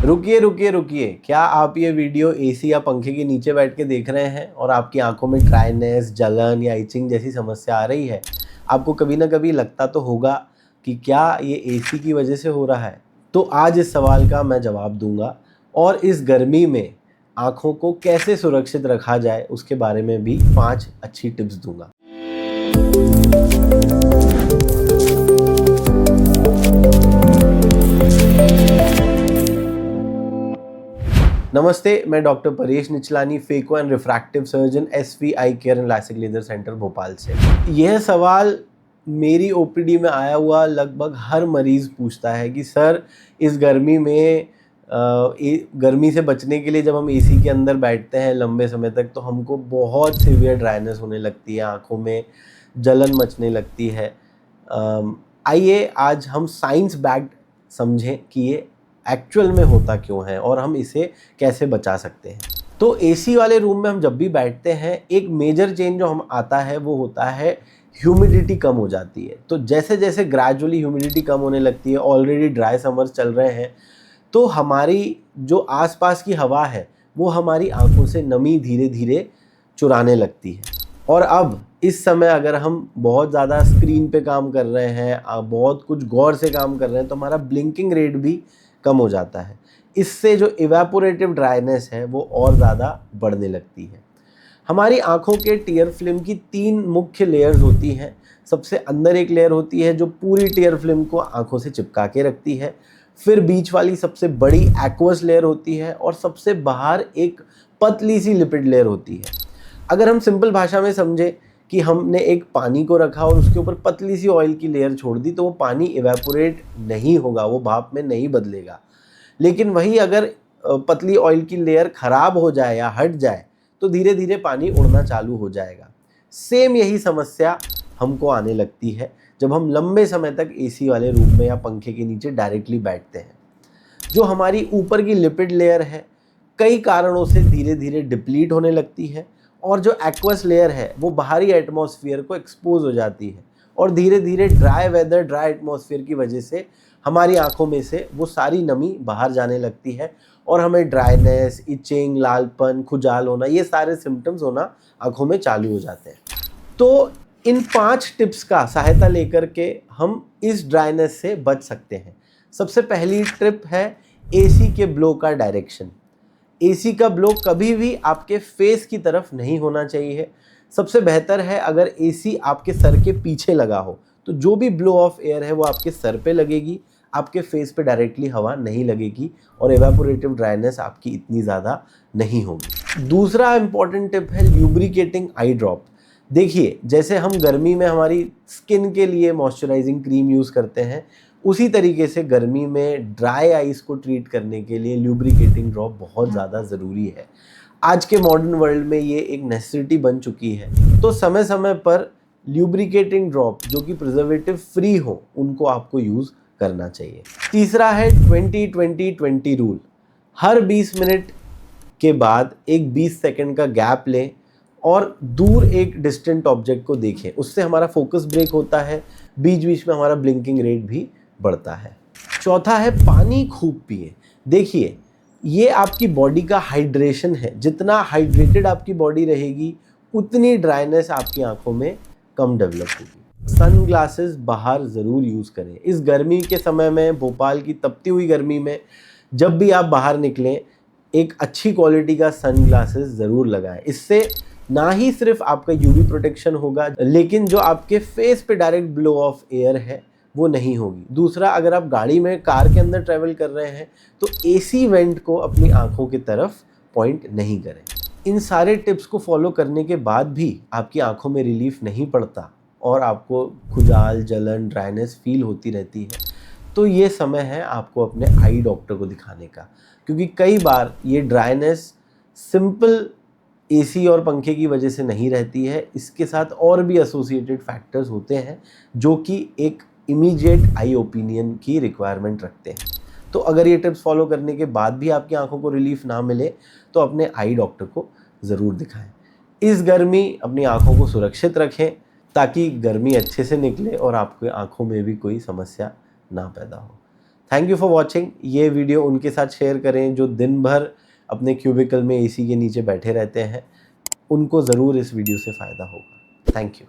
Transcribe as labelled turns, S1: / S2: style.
S1: रुकिए रुकिए रुकिए, क्या आप ये वीडियो एसी या पंखे के नीचे बैठ के देख रहे हैं और आपकी आंखों में ड्राइनेस, जलन या इचिंग जैसी समस्या आ रही है? आपको कभी ना कभी लगता तो होगा कि क्या ये एसी की वजह से हो रहा है? तो आज इस सवाल का मैं जवाब दूंगा और इस गर्मी में आंखों को कैसे सुरक्षित रखा जाए उसके बारे में भी 5 अच्छी टिप्स दूंगा। नमस्ते, मैं doctor Paresh Nichlani, phaco and refractive surgeon, SV eye care and LASIK laser centre Bhopal से। यह सवाल मेरी ओपीडी में आया हुआ लगभग हर मरीज़ पूछता है कि सर, इस गर्मी में गर्मी से बचने के लिए जब हम एसी के अंदर बैठते हैं लंबे समय तक तो हमको बहुत सीवियर ड्राइनेस होने लगती है, आँखों में जलन मचने लगती है। आइए आज हम साइंस बैक्ड समझें कि ये एक्चुअल में होता क्यों है और हम इसे कैसे बचा सकते हैं। तो एसी वाले रूम में हम जब भी बैठते हैं, एक मेजर चेंज जो हम आता है वो होता है ह्यूमिडिटी कम हो जाती है। तो जैसे जैसे ग्रेजुअली ह्यूमिडिटी कम होने लगती है, ऑलरेडी ड्राई समर्स चल रहे हैं, तो हमारी जो आसपास की हवा है वो हमारी आंखों से नमी धीरे धीरे चुराने लगती है। और अब इस समय अगर हम बहुत ज़्यादा स्क्रीन पे काम कर रहे हैं, बहुत कुछ गौर से काम कर रहे हैं, तो हमारा ब्लिंकिंग रेट भी कम हो जाता है। इससे जो इवेपोरेटिव ड्राइनेस है वो और ज़्यादा बढ़ने लगती है। हमारी आंखों के टीयर फिल्म की 3 मुख्य लेयर्स होती हैं। सबसे अंदर एक लेयर होती है जो पूरी टीयर फिल्म को आंखों से चिपका के रखती है। फिर बीच वाली सबसे बड़ी एक्वस लेयर होती है और सबसे बाहर एक पतली सी लिपिड लेयर होती है। अगर हम सिंपल भाषा में समझें कि हमने एक पानी को रखा और उसके ऊपर पतली सी ऑयल की लेयर छोड़ दी, तो वो पानी इवेपोरेट नहीं होगा, वो भाप में नहीं बदलेगा। लेकिन वही अगर पतली ऑयल की लेयर खराब हो जाए या हट जाए तो धीरे धीरे पानी उड़ना चालू हो जाएगा। सेम यही समस्या हमको आने लगती है जब हम लंबे समय तक एसी वाले रूम में या पंखे के नीचे डायरेक्टली बैठते हैं। जो हमारी ऊपर की लिपिड लेयर है कई कारणों से धीरे धीरे डिप्लीट होने लगती है और जो एक्वस लेयर है वो बाहरी एटमॉस्फेयर को एक्सपोज हो जाती है और धीरे धीरे ड्राई वेदर, ड्राई एटमॉस्फेयर की वजह से हमारी आंखों में से वो सारी नमी बाहर जाने लगती है और हमें ड्राइनेस, इचिंग, लालपन, खुजाल होना, ये सारे सिम्टम्स होना आंखों में चालू हो जाते हैं। तो इन 5 टिप्स का सहायता लेकर के हम इस ड्राइनेस से बच सकते हैं। सबसे पहली टिप है एसी के ब्लो का डायरेक्शन। एसी का ब्लो कभी भी आपके फेस की तरफ नहीं होना चाहिए। सबसे बेहतर है अगर एसी आपके सर के पीछे लगा हो, तो जो भी ब्लो ऑफ एयर है वो आपके सर पे लगेगी, आपके फेस पे डायरेक्टली हवा नहीं लगेगी और एवेपोरेटिव ड्राइनेस आपकी इतनी ज़्यादा नहीं होगी। दूसरा इंपॉर्टेंट टिप है ल्यूब्रिकेटिंग आई ड्रॉप। देखिए, जैसे हम गर्मी में हमारी स्किन के लिए मॉइस्चराइजिंग क्रीम यूज़ करते हैं, उसी तरीके से गर्मी में ड्राई आइज़ को ट्रीट करने के लिए ल्यूब्रिकेटिंग ड्रॉप बहुत ज़्यादा ज़रूरी है। आज के मॉडर्न वर्ल्ड में ये एक नेसेसिटी बन चुकी है। तो समय समय पर ल्यूब्रिकेटिंग ड्रॉप जो कि प्रिजर्वेटिव फ्री हो उनको आपको यूज़ करना चाहिए। तीसरा है 20-20-20 रूल। हर 20 मिनट के बाद एक 20 सेकंड का गैप लें और दूर एक डिस्टेंट ऑब्जेक्ट को देखें। उससे हमारा फोकस ब्रेक होता है, बीच बीच में हमारा ब्लिंकिंग रेट भी बढ़ता है। चौथा है पानी खूब पिए। देखिए, ये आपकी बॉडी का हाइड्रेशन है। जितना हाइड्रेटेड आपकी बॉडी रहेगी उतनी ड्राइनेस आपकी आंखों में कम डेवलप होगी। सन ग्लासेस बाहर ज़रूर यूज़ करें। इस गर्मी के समय में, भोपाल की तपती हुई गर्मी में, जब भी आप बाहर निकलें एक अच्छी क्वालिटी का सन ग्लासेस ज़रूर लगाएं। इससे ना ही सिर्फ आपका यूवी प्रोटेक्शन होगा, लेकिन जो आपके फेस पे डायरेक्ट ब्लो ऑफ एयर है वो नहीं होगी। दूसरा, अगर आप गाड़ी में, कार के अंदर ट्रैवल कर रहे हैं तो एसी वेंट को अपनी आंखों की तरफ पॉइंट नहीं करें। इन सारे टिप्स को फॉलो करने के बाद भी आपकी आंखों में रिलीफ नहीं पड़ता और आपको खुजाल, जलन, ड्राइनेस फील होती रहती है, तो ये समय है आपको अपने आई डॉक्टर को दिखाने का। क्योंकि कई बार ये ड्राइनेस सिंपल एसी और पंखे की वजह से नहीं रहती है, इसके साथ और भी एसोसिएटेड फैक्टर्स होते हैं जो कि एक इमीडिएट आई ओपिनियन की रिक्वायरमेंट रखते हैं। तो अगर ये टिप्स फॉलो करने के बाद भी आपकी आंखों को रिलीफ ना मिले तो अपने आई डॉक्टर को ज़रूर दिखाएं। इस गर्मी अपनी आंखों को सुरक्षित रखें ताकि गर्मी अच्छे से निकले और आपके आंखों में भी कोई समस्या ना पैदा हो। Thank you for watching. ये वीडियो उनके साथ शेयर करें जो दिन भर अपने क्यूबिकल में एसी के नीचे बैठे रहते हैं, उनको ज़रूर इस वीडियो से फ़ायदा होगा। Thank you.